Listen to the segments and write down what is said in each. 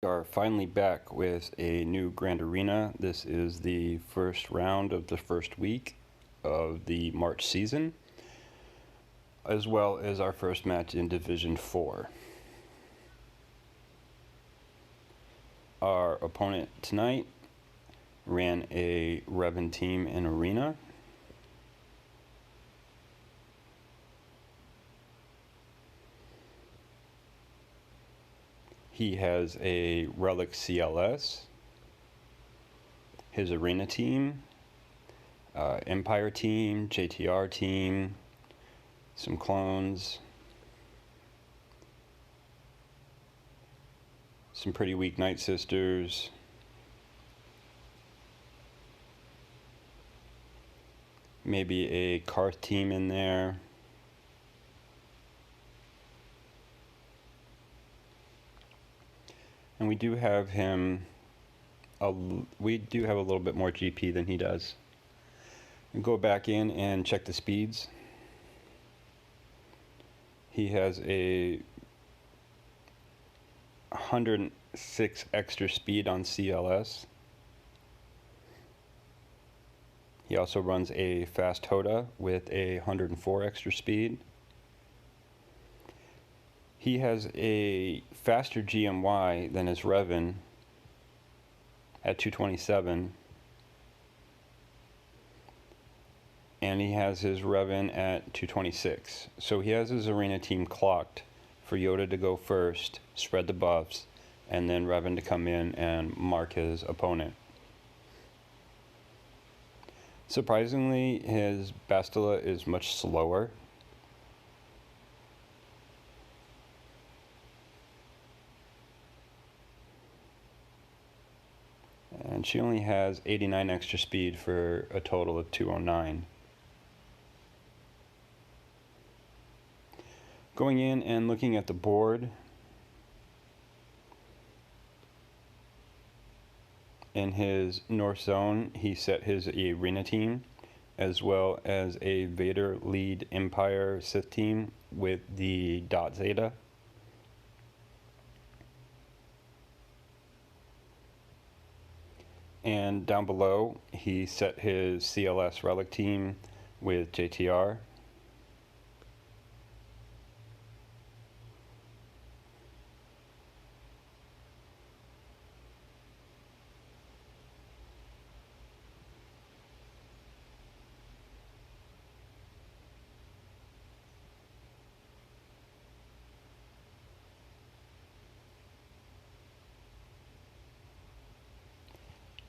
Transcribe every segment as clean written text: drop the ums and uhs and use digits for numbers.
are finally back with a new Grand Arena. This is the first round of the first week of the March season, as well as our first match in Division 4. Our opponent tonight ran a Revan team in Arena. He has a Relic CLS, his Arena team, Empire team, JTR team, some clones, some pretty weak Night Sisters, maybe a Karth team in there. And we do have him, we do have a little bit more GP than he does. And go back in and check the speeds. He has a 106 extra speed on CLS. He also runs a fast Hoda with a 104 extra speed. He has a faster GMY than his Revan at 227, and he has his Revan at 226. So he has his Arena team clocked for Yoda to go first, spread the buffs, and then Revan to come in and mark his opponent. Surprisingly, his Bastila is much slower. And she only has 89 extra speed for a total of 209. Going in and looking at the board, in his North Zone, he set his Arena team, as well as a Vader lead Empire Sith team with the Dot Zeta. And down below, he set his CLS Relic team with JTR.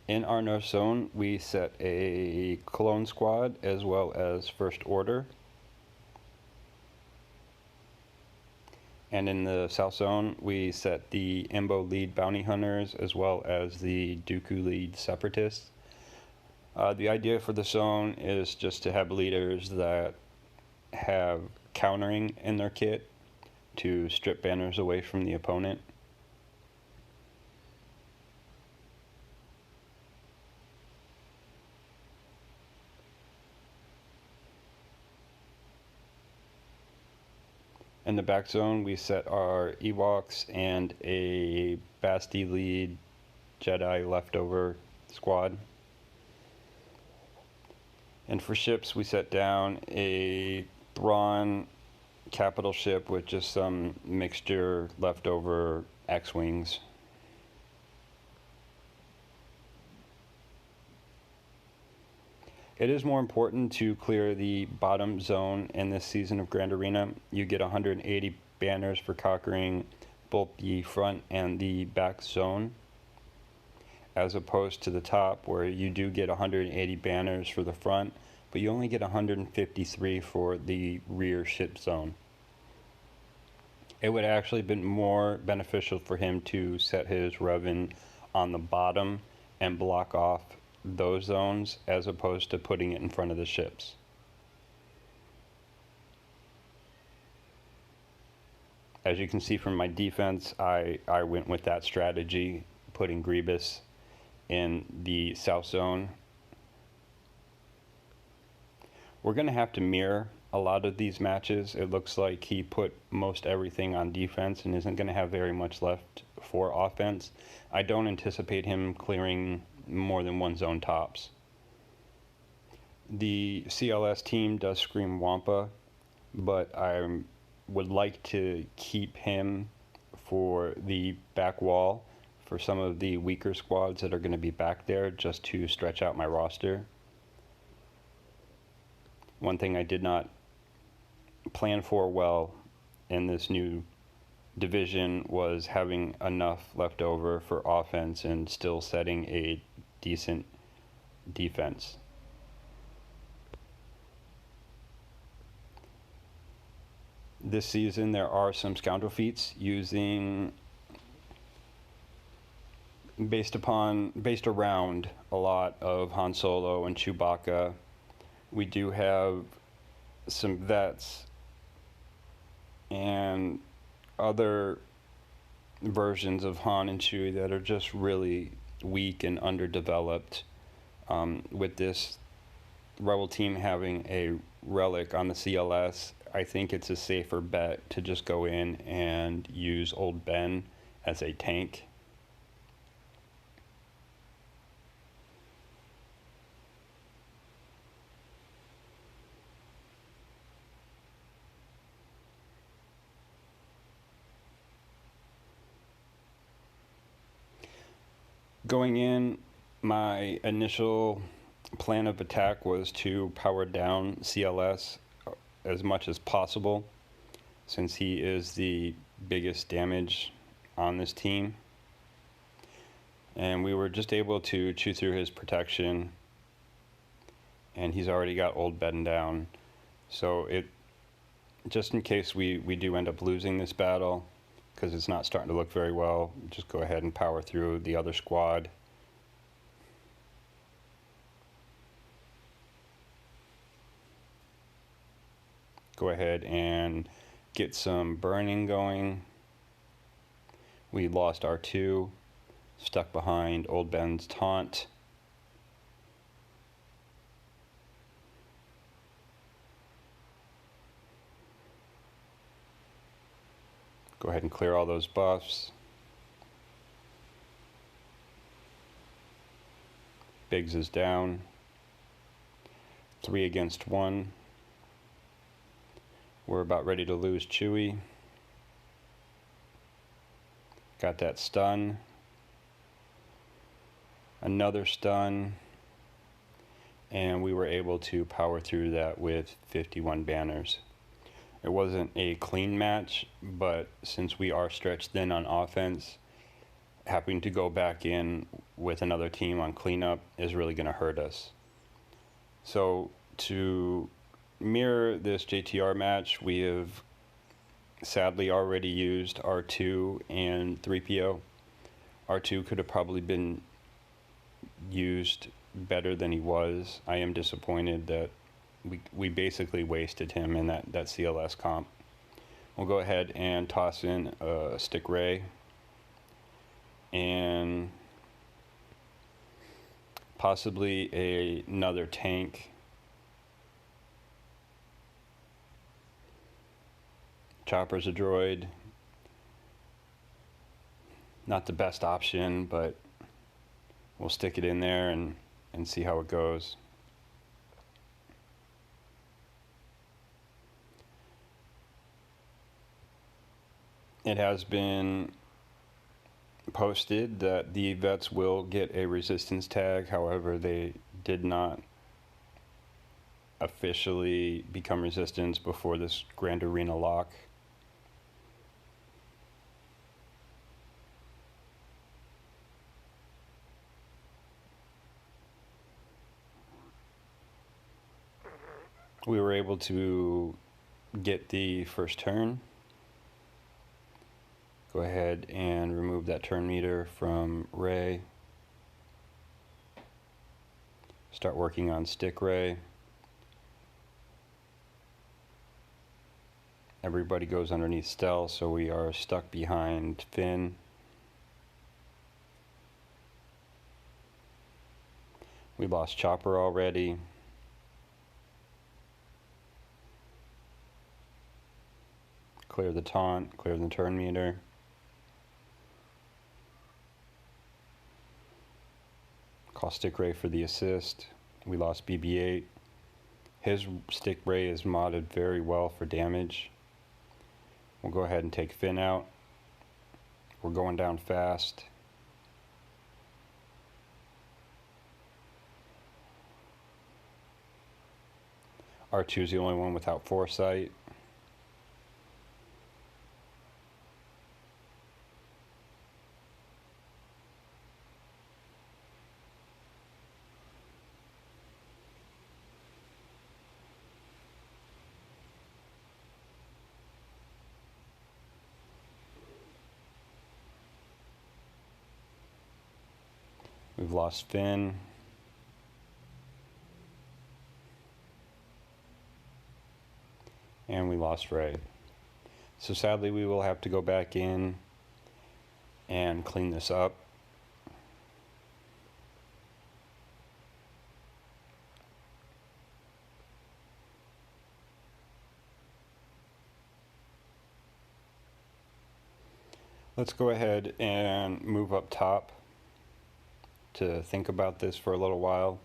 In our North Zone, we set a Clone Squad as well as First Order. And in the South Zone, we set the Embo lead Bounty Hunters as well as the Dooku lead Separatists. The idea for the zone is just to have leaders that have countering in their kit to strip banners away from the opponent. In the back zone, we set our Ewoks and a Basti lead Jedi leftover squad. And for ships, we set down a Thrawn capital ship with just some mixture leftover X-Wings. It is more important to clear the bottom zone in this season of Grand Arena. You get 180 banners for conquering both the front and the back zone, as opposed to the top where you do get 180 banners for the front, but you only get 153 for the rear ship zone. It would actually have been more beneficial for him to set his Revan on the bottom and block off those zones as opposed to putting it in front of the ships. As you can see from my defense, I went with that strategy, putting Grievous in the South Zone. We're going to have to mirror a lot of these matches, it looks like he put most everything on defense and isn't going to have very much left for offense. I don't anticipate him clearing more than one zone tops. The CLS team does scream Wampa, but I would like to keep him for the back wall for some of the weaker squads that are going to be back there, just to stretch out my roster. One thing I did not plan for well in this new division was having enough left over for offense and still setting a decent defense. This season there are some scoundrel feats using based around a lot of Han Solo and Chewbacca. We do have some vets and other versions of Han and Chewie that are just really weak and underdeveloped. With this Rebel team having a relic on the CLS, I think it's a safer bet to just go in and use Old Ben as a tank. Going in, my initial plan of attack was to power down CLS as much as possible, since he is the biggest damage on this team. And we were just able to chew through his protection, and he's already got Old Ben down. So just in case we do end up losing this battle, because it's not starting to look very well, just go ahead and power through the other squad. Go ahead and get some burning going. We lost R2, stuck behind Old Ben's taunt. Go ahead and clear all those buffs. Biggs is down. 3 against 1. We're about ready to lose Chewie. Got that stun. Another stun. And we were able to power through that with 51 banners. It wasn't a clean match, but since we are stretched thin on offense, having to go back in with another team on cleanup is really going to hurt us. So to mirror this JTR match, we have sadly already used R2 and 3PO. R2 could have probably been used better than he was. I am disappointed that we basically wasted him in that CLS comp. We'll go ahead and toss in a stick ray and possibly another tank. Chopper's a droid. Not the best option, but we'll stick it in there and see how it goes. It has been posted that the vets will get a resistance tag. However, they did not officially become resistance before this Grand Arena lock. We were able to get the first turn. Go ahead and remove that turn meter from Ray. Start working on stick Ray. Everybody goes underneath stealth, so we are stuck behind Finn. We lost Chopper already. clear the taunt, clear the turn meter. Caustic Ray for the assist. We lost BB-8. His stick ray is modded very well for damage. We'll go ahead and take Finn out. We're going down fast. R2 is the only one without foresight. We've lost Finn. And we lost Ray. So sadly we will have to go back in and clean this up. Let's go ahead and move up top to think about this for a little while.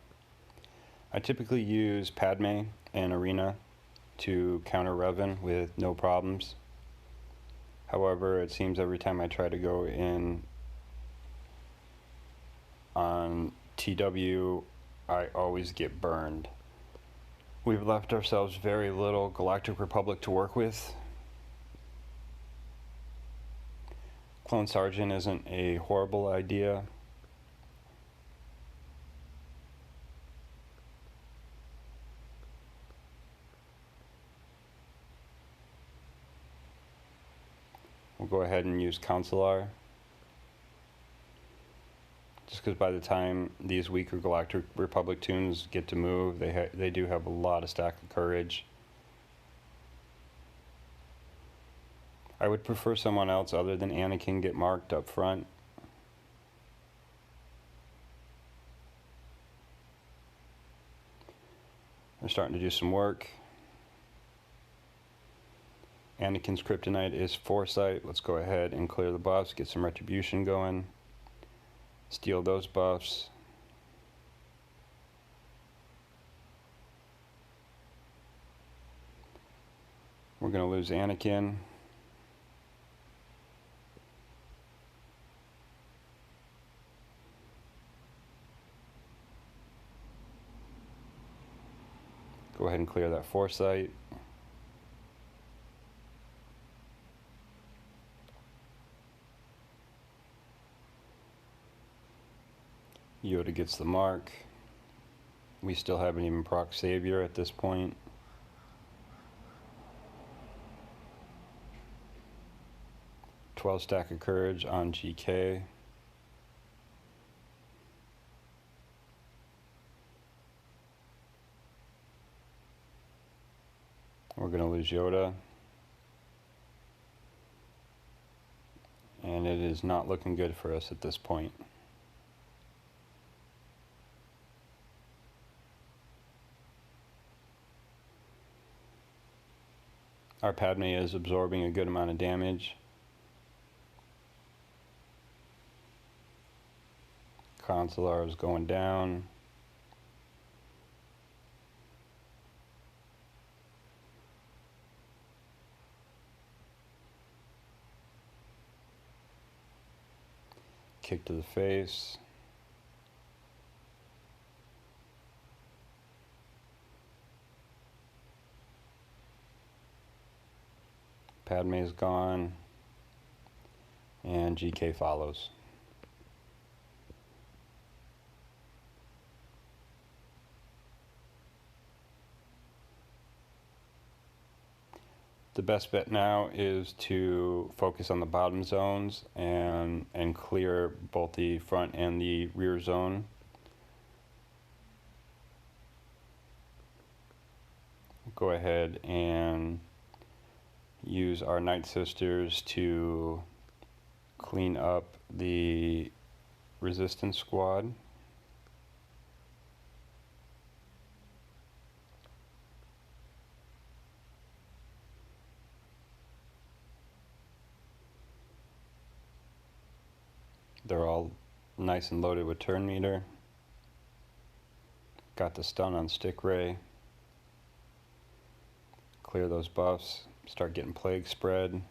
I typically use Padme and Arena to counter Revan with no problems. However, it seems every time I try to go in on TW, I always get burned. We've left ourselves very little Galactic Republic to work with. Clone Sergeant isn't a horrible idea. We'll go ahead and use Counselor. Just because by the time these weaker Galactic Republic tunes get to move, they do have a lot of stack of courage. I would prefer someone else other than Anakin get marked up front. They're starting to do some work. Anakin's kryptonite is foresight. Let's go ahead and clear the buffs, get some retribution going. Steal those buffs. We're going to lose Anakin. Go ahead and clear that foresight. Yoda gets the mark. We still haven't even proc Savior at this point. "12 stack of courage on GK. We're going to lose Yoda. And it is not looking good for us at this point. Our Padme is absorbing a good amount of damage. Consular is going down. Kick to the face. Padme is gone, and GK follows. The best bet now is to focus on the bottom zones and clear both the front and the rear zone. Go ahead and use our Night Sisters to clean up the resistance squad. nice and loaded with turn meter. Got the stun on stick ray. Clear those buffs, start getting plague spread.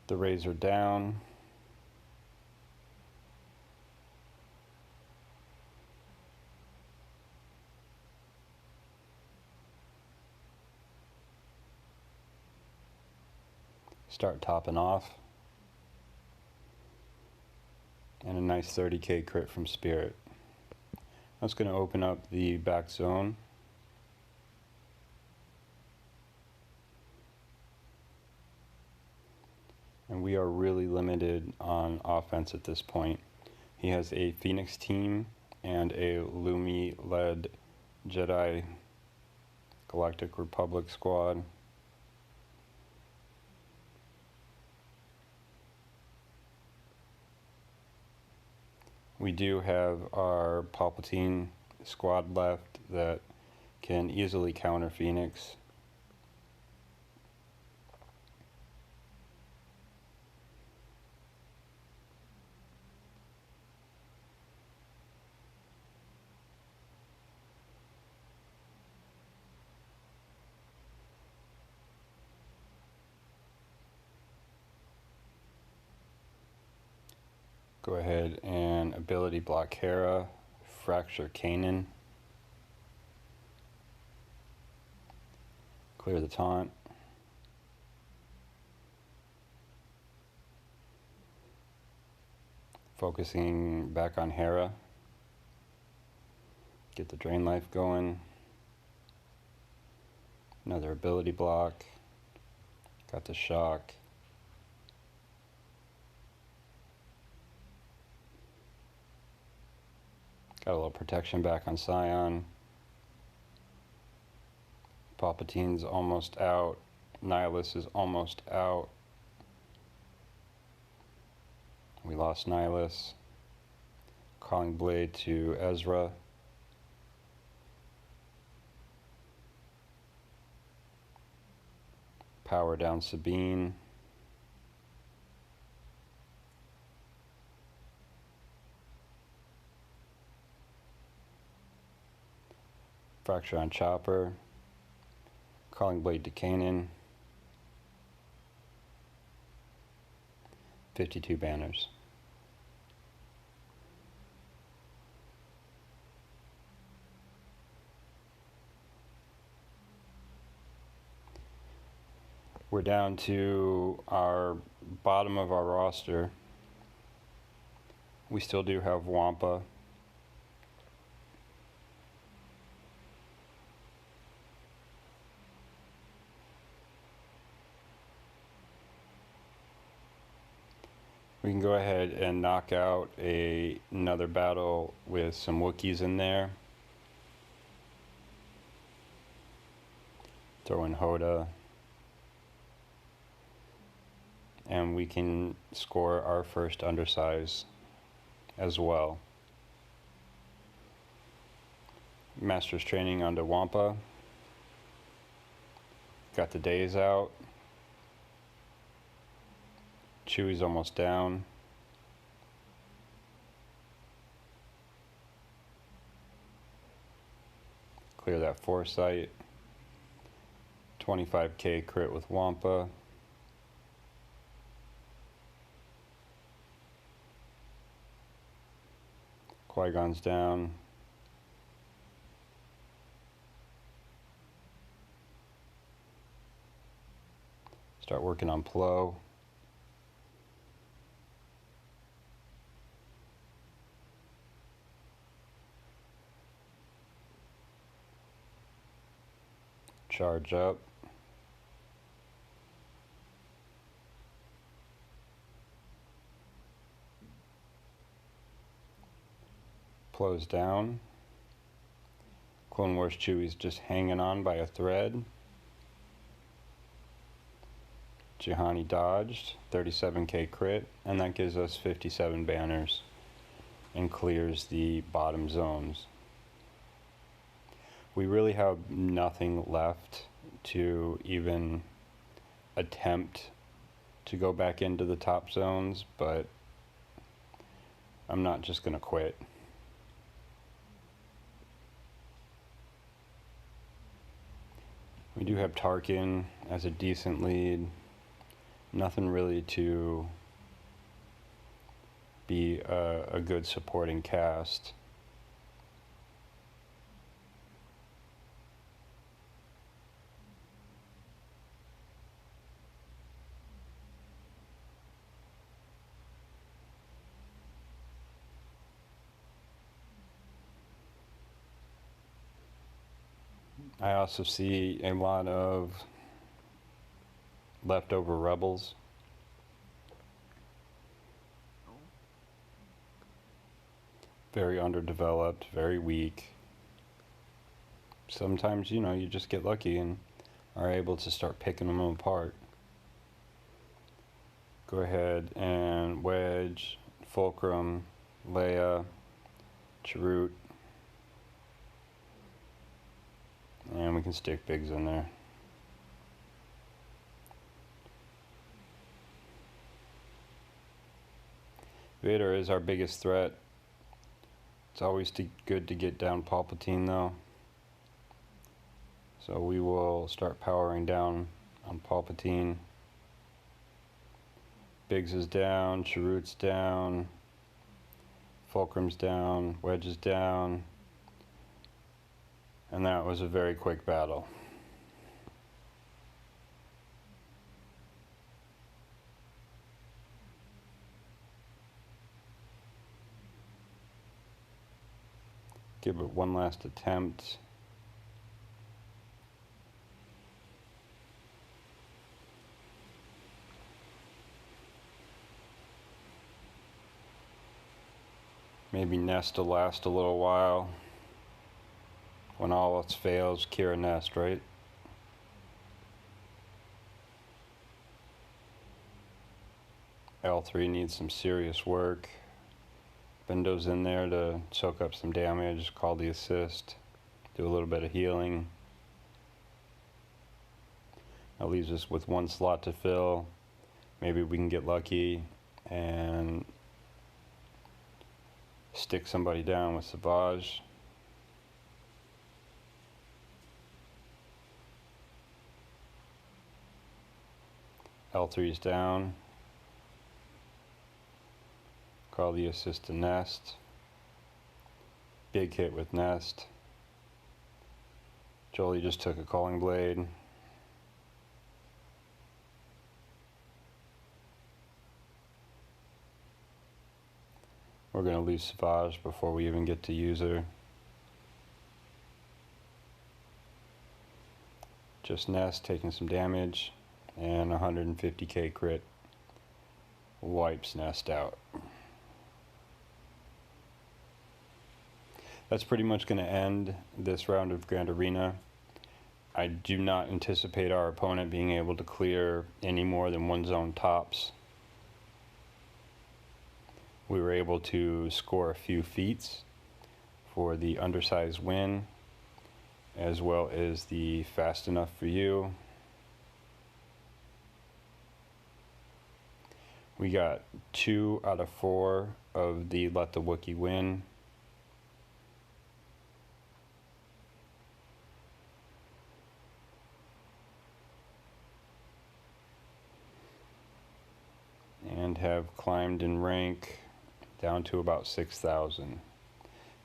The rays are down. Start topping off. And a nice 30k crit from Spirit. That's going to open up the back zone. And we are really limited on offense at this point. He has a Phoenix team and a Lumi-led Jedi Galactic Republic squad. We do have our Palpatine squad left that can easily counter Phoenix. Go ahead and ability block Hera, fracture Kanan, clear the taunt, focusing back on Hera, get the drain life going, another ability block, got the shock. Got a little protection back on Scion. Palpatine's almost out. Nihilus is almost out. We lost Nihilus. Calling Blade to Ezra. Power down Sabine. Fracture on Chopper. Calling Blade to Kanan. 52 banners. We're down to our bottom of our roster. We still do have Wampa. We can go ahead and knock out another battle with some Wookiees in there. Throw in Hoda. And we can score our first undersize as well. Master's training onto Wampa. Got the days out. Chewie's almost down. Clear that foresight. 25k crit with Wampa. Qui-Gon's down. Start working on Plo. Charge up. Plo's down. Clone Wars Chewie's just hanging on by a thread. Jihani dodged, 37k crit, and that gives us 57 banners and clears the bottom zones. We really have nothing left to even attempt to go back into the top zones, but I'm not just gonna quit. We do have Tarkin as a decent lead. Nothing really to be a good supporting cast. I also see a lot of leftover rebels. Very underdeveloped, very weak. Sometimes, you know, you just get lucky and are able to start picking them apart. Go ahead and wedge, Fulcrum, Leia, Chirrut, and we can stick Biggs in there. Vader is our biggest threat. It's always good to get down Palpatine though. So we will start powering down on Palpatine. Biggs is down, Chirrut's down, Fulcrum's down, Wedge is down. And that was a very quick battle. Give it one last attempt. Maybe Nest to last a little while. When all else fails, Kira Nest, right? L3 needs some serious work. Bendo's in there to soak up some damage, call the assist, do a little bit of healing. That leaves us with one slot to fill. Maybe we can get lucky and stick somebody down with SWGOH. L3's down. Call the assist to Nest. Big hit with Nest. Jolie just took a Calling Blade. We're going to lose SWGOH before we even get to use her. Just Nest taking some damage, and 150k crit wipes Nest out. That's pretty much going to end this round of Grand Arena. I do not anticipate our opponent being able to clear any more than one zone tops. We were able to score a few feats for the undersized win, as well as the fast enough for you. We got 2 out of 4 of the Let the Wookiee Win. And have climbed in rank down to about 6,000.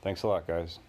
Thanks a lot, guys.